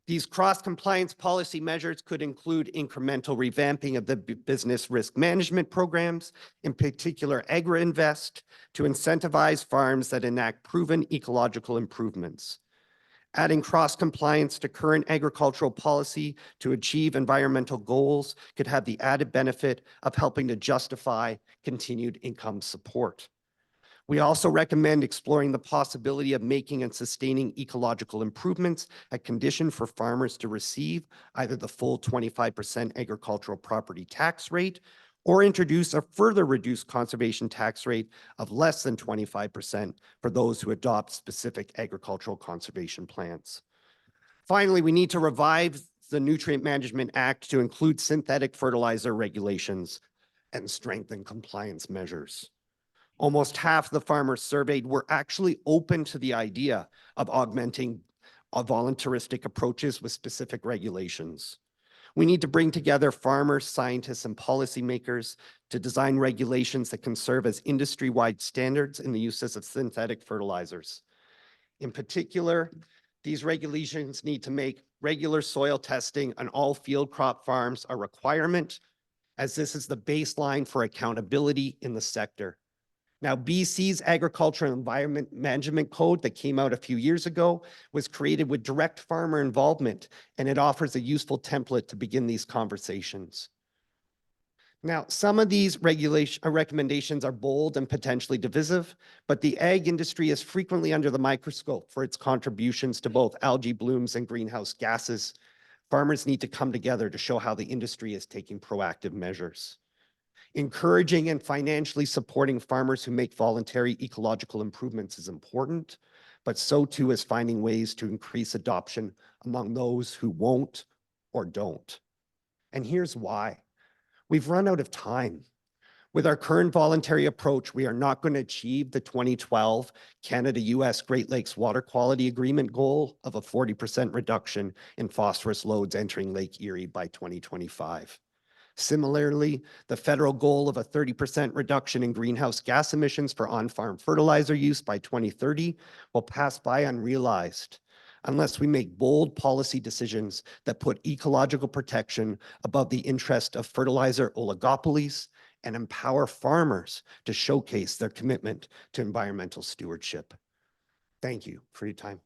These cross-compliance policy measures could include incremental revamping of the business risk management programs, in particular AgriInvest, to incentivize farms that enact proven ecological improvements. Adding cross-compliance to current agricultural policy to achieve environmental goals could have the added benefit of helping to justify continued income support. We also recommend exploring the possibility of making and sustaining ecological improvements a condition for farmers to receive either the full 25% agricultural property tax rate or introduce a further reduced conservation tax rate of less than 25% for those who adopt specific agricultural conservation plans. Finally, we need to revive the Nutrient Management Act to include synthetic fertilizer regulations and strengthen compliance measures. Almost half the farmers surveyed were actually open to the idea of augmenting voluntaristic approaches with specific regulations. We need to bring together farmers, scientists, and policymakers to design regulations that can serve as industry-wide standards in the uses of synthetic fertilizers. In particular, these regulations need to make regular soil testing on all field crop farms a requirement, as this is the baseline for accountability in the sector. Now, BC's Agricultural and Environment Management Code that came out a few years ago was created with direct farmer involvement, and it offers a useful template to begin these conversations. Now, some of these recommendations are bold and potentially divisive, but the ag industry is frequently under the microscope for its contributions to both algae blooms and greenhouse gases. Farmers need to come together to show how the industry is taking proactive measures. Encouraging and financially supporting farmers who make voluntary ecological improvements is important, but so too is finding ways to increase adoption among those who won't or don't. And here's why. We've run out of time. With our current voluntary approach, we are not going to achieve the 2012 Canada-US Great Lakes Water Quality Agreement goal of a 40% reduction in phosphorus loads entering Lake Erie by 2025. Similarly, the federal goal of a 30% reduction in greenhouse gas emissions for on-farm fertilizer use by 2030 will pass by unrealized unless we make bold policy decisions that put ecological protection above the interest of fertilizer oligopolies and empower farmers to showcase their commitment to environmental stewardship. Thank you for your time.